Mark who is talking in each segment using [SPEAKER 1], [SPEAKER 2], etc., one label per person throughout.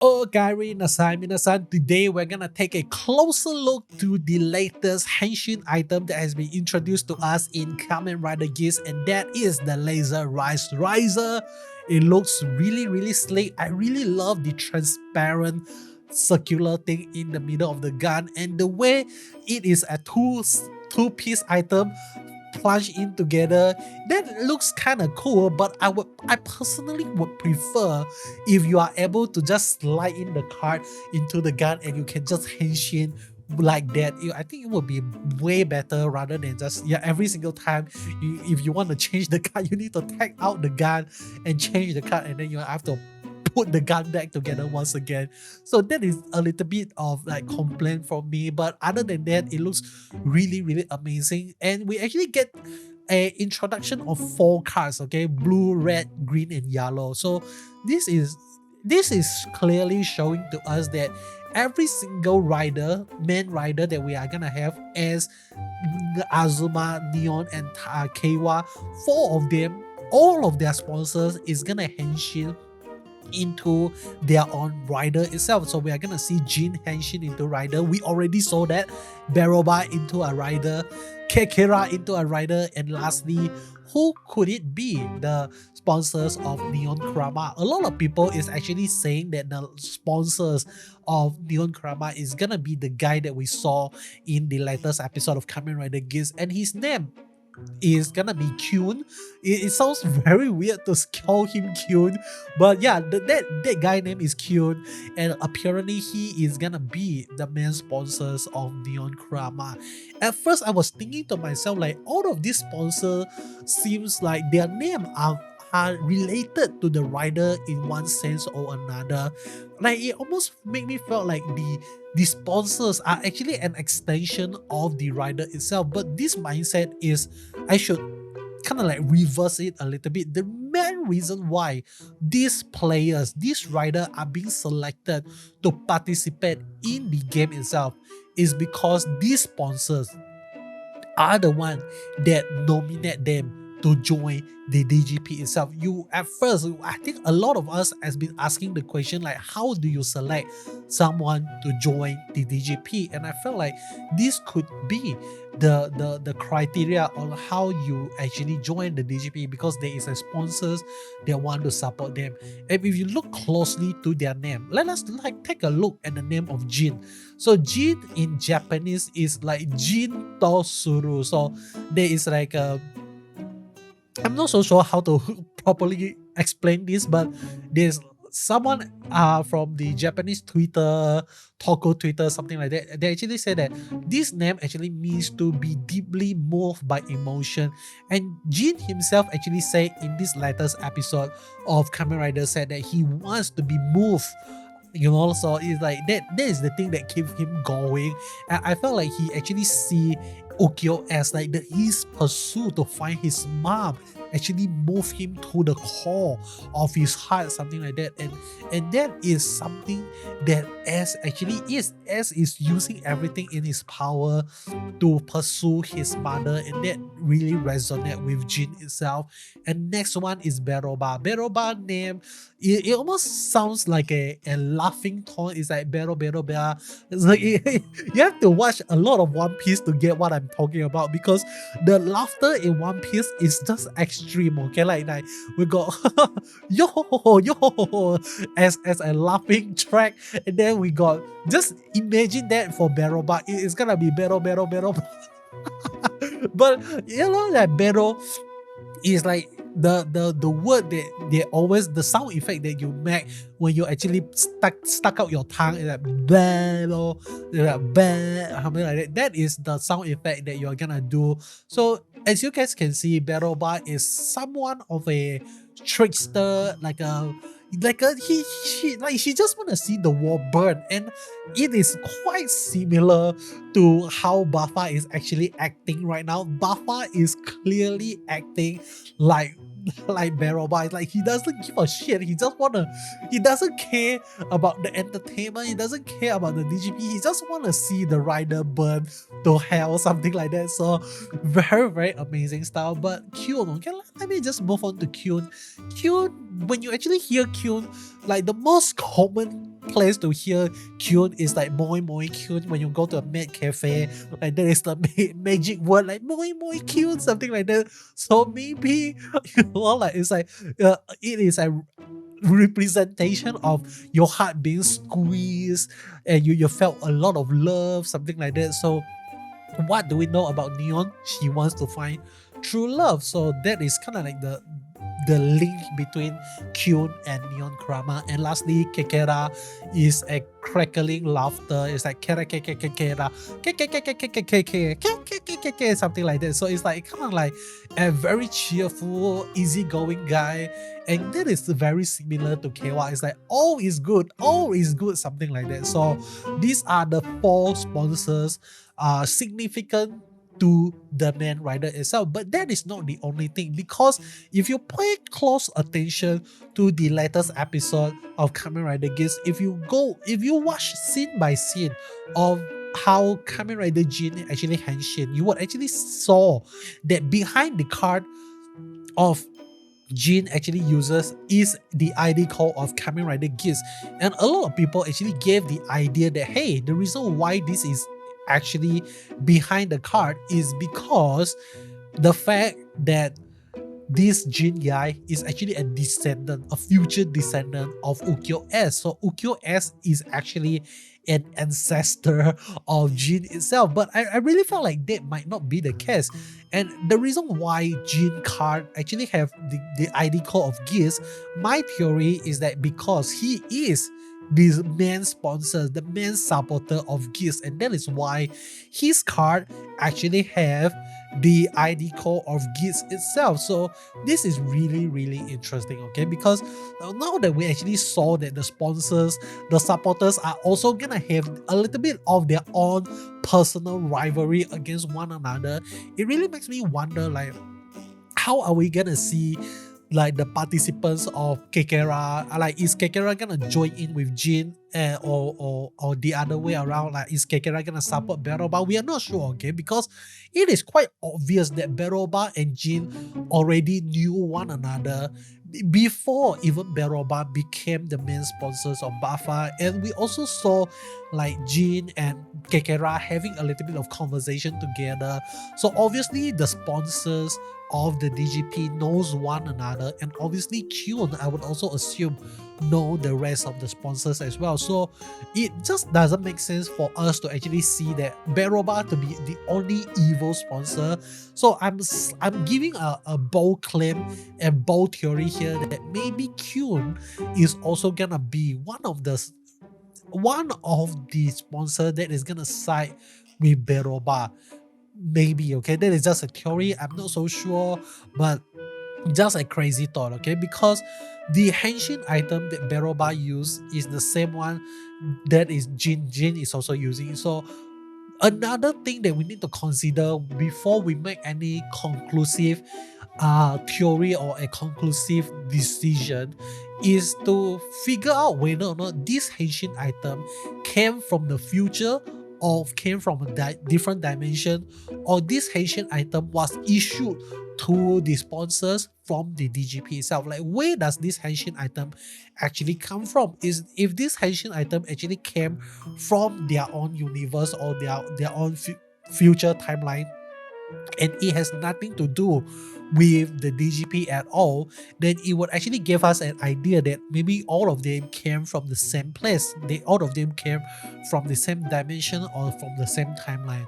[SPEAKER 1] Okay, minasan, today we're gonna take a closer look to the latest Henshin item that has been introduced to us in Kamen Rider Geats, and that is the Laser Rise Riser. It looks really slick. I really love the transparent circular thing in the middle of the gun, and the way it is a two-piece item plunged in together. That looks kind of cool, but I personally would prefer if you are able to just slide in the card into the gun and you can just henshin like that. I think it would be way better rather than just every single time if you want to change the card, you need to take out the gun and change the card, and then you have to put the gun back together once again. So that is a little bit of like complaint from me, but other than that, it looks really amazing. And we actually get a introduction of 4 cards, okay? Blue, red, green, and yellow. So this is clearly showing to us that every single main rider that we are gonna have as Azuma, Neon, and Keiwa, 4 of them, all of their sponsors is gonna henshin into their own rider itself. So we are gonna see Jin henshin into rider. We already saw that. Baroba into a rider, Kekera into a rider, and lastly, who could it be? The sponsors of Neon Kurama. A lot of people is actually saying that the sponsors of Neon Kurama is gonna be the guy that we saw in the latest episode of Kamen Rider Geats, and his name is gonna be Kyun. It sounds very weird to call him Kyun, but yeah, that guy name is Kyun, and apparently he is gonna be the main sponsors of Neon Kurama. At first, I was thinking to myself, like, all of these sponsors seems like their name are related to the rider in one sense or another. Like, it almost made me feel like the sponsors are actually an extension of the rider itself. But this mindset is, I should kind of like reverse it a little bit. The main reason why these players, these riders are being selected to participate in the game itself is because these sponsors are the one that nominate them to join the DGP itself. At first, I think a lot of us has been asking the question, like, how do you select someone to join the DGP? And I felt like this could be the criteria on how you actually join the DGP, because there is a sponsors that want to support them. And if you look closely to their name, let us like take a look at the name of Jin. So Jin in Japanese is like Jin Tosuru. So there is like I'm not so sure how to properly explain this, but there's someone from the Japanese Twitter, Toko Twitter, something like that. They actually said that this name actually means to be deeply moved by emotion. And Jin himself actually said in this latest episode of Kamen Rider said that he wants to be moved. So it's like that is the thing that keeps him going. And I felt like he actually see Ukyo as like his pursuit to find his mom actually move him to the core of his heart, something like that. And that is something that S is using everything in his power to pursue his mother, and that really resonate with Jin itself. And next one is Beroba. Beroba name, it almost sounds like a laughing tone. It's like Bero. It's like you have to watch a lot of One Piece to get what I'm talking about, because the laughter in One Piece is just extreme. Okay, like we got yo as a laughing track, and then we got, just imagine that for Beroba, it's gonna be Bero. But that Bero is like the word that they always, the sound effect that you make when you actually stuck out your tongue is like Bero, something like that. That is the sound effect that you're gonna do. So as you guys can see, Beroba is someone of a trickster, she just want to see the world burn, and it is quite similar to how Buffa is actually acting right now. Buffa is clearly acting like Beroba. It's like he doesn't give a shit. He doesn't care about the entertainment. He doesn't care about the DGP. He just want to see the rider burn to hell, something like that. So very amazing style. But Kyun, okay, let me just move on to Kyun. Kyun, when you actually hear Kyun, like the most common place to hear cute is like moi moi cute when you go to a maid cafe, like there is the magic word like moi moi cute, something like that. So maybe like it's like it is a representation of your heart being squeezed and you felt a lot of love, something like that. So what do we know about Neon? She wants to find true love. So that is kind of like the link between Kyun and Neon Kurama. And lastly, Kekera is a crackling laughter. It's like kera kera kekera kekera something like that. So it's like kind of like a very cheerful, easygoing guy. And that is very similar to Kewa. It's like all is good, something like that. So these are the 4 sponsors significant to the main rider itself. But that is not the only thing, because if you pay close attention to the latest episode of Kamen Rider Geats, if you watch scene by scene of how Kamen Rider Jin actually henshin, you would actually saw that behind the card of Jin actually uses is the ID code of Kamen Rider Geats. And a lot of people actually gave the idea that, hey, the reason why this is actually behind the card is because the fact that this Jin guy is actually a future descendant of Ukiyo S. So Ukiyo S is actually an ancestor of Jin itself. But I really felt like that might not be the case. And the reason why Jin card actually have the ID code of Geats, my theory is that because he is the main sponsor, the main supporter of Geats, and that is why his card actually have the ID code of Geats itself. So this is really, really interesting, okay? Because now that we actually saw that the sponsors, the supporters are also gonna have a little bit of their own personal rivalry against one another, it really makes me wonder, like, how are we gonna see like the participants of Kekera? Like, is Kekera gonna join in with Jin or the other way around? Like, is Kekera gonna support Beroba? We are not sure, okay? Because it is quite obvious that Beroba and Jin already knew one another before even Beroba became the main sponsors of Bafa. And we also saw like Jin and Kekera having a little bit of conversation together. So obviously the sponsors of the DGP knows one another, and obviously Kyun, I would also assume, know the rest of the sponsors as well. So it just doesn't make sense for us to actually see that Beroba to be the only evil sponsor. So I'm giving a bold claim and bold theory here that maybe Kyun is also gonna be one of the sponsor that is gonna side with Beroba. Maybe, okay, that is just a theory, I'm not so sure, but just a crazy thought, okay? Because the henshin item that Beroba used is the same one that is Jin is also using. So another thing that we need to consider before we make any conclusive theory or a conclusive decision is to figure out whether or not this henshin item came from the future or came from a different dimension, or this henshin item was issued to the sponsors from the DGP itself. Like, where does this henshin item actually come from? Is if this henshin item actually came from their own universe or their own future timeline, and it has nothing to do with the DGP at all, then it would actually give us an idea that maybe all of them came from the same place. All of them came from the same dimension or from the same timeline.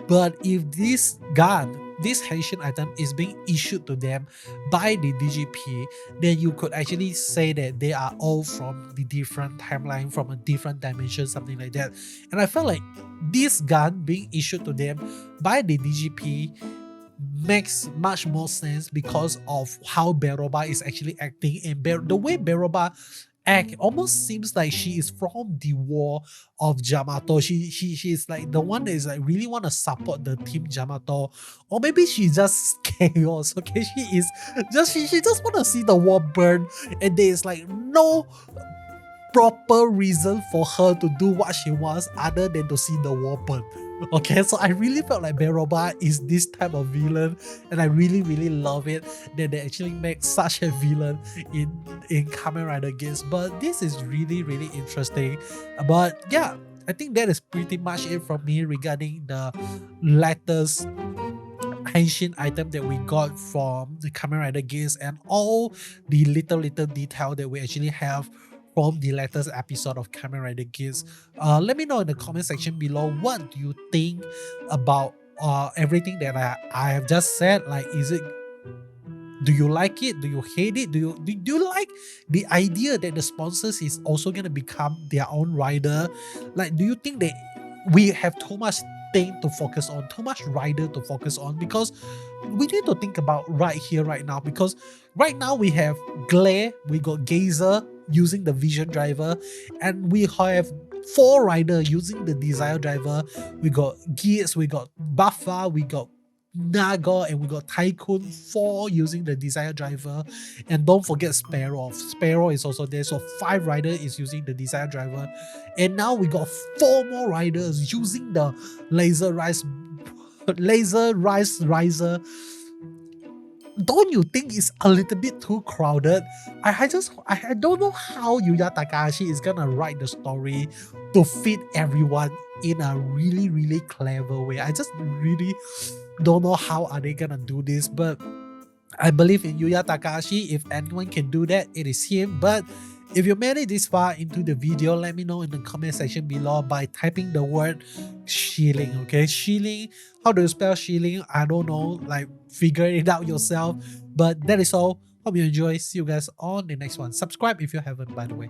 [SPEAKER 1] But if this henshin item is being issued to them by the DGP, then you could actually say that they are all from the different timeline, from a different dimension, something like that. And I felt like this gun being issued to them by the DGP makes much more sense because of how Beroba is actually acting, and the way Beroba act almost seems like she is from the war of Jyamato. She is like the one that is like really want to support the team Jyamato, or maybe she's just chaos. Okay, she just want to see the war burn, and there is like no proper reason for her to do what she wants other than to see the war burn. Okay, so I really felt like Beroba is this type of villain, and I really love it that they actually make such a villain in Kamen Rider Geats. But this is really interesting. But yeah, I think that is pretty much it from me regarding the latest ancient item that we got from the Kamen Rider Geats and all the little detail that we actually have from the latest episode of Kamen Rider Geats. Let me know in the comment section below, what do you think about everything that I have just said. Like, do you like it? Do you hate it? Do you like the idea that the sponsors is also gonna become their own rider? Like, do you think that we have too much thing to focus on, too much rider to focus on? Because we need to think about right here, right now. Because right now we have Glare, we got Gazer using the Vision driver, and we have 4 rider using the Desire driver. We got Geats, we got Buffer, we got Naga, and we got Tycoon 4 using the Desire driver. And don't forget Sparrow. Sparrow is also there, so 5 rider is using the Desire driver. And now we got 4 more riders using the Laser Rise Riser. Don't you think it's a little bit too crowded? I don't know how Yuya Takahashi is gonna write the story to fit everyone in a really clever way. I just really don't know how are they gonna do this, but I believe in Yuya Takahashi. If anyone can do that, it is him. But if you made it this far into the video, let me know in the comment section below by typing the word shilling. Okay, shilling. How do you spell shilling? I don't know. Like, figure it out yourself. But that is all. Hope you enjoy. See you guys on the next one. Subscribe if you haven't, by the way.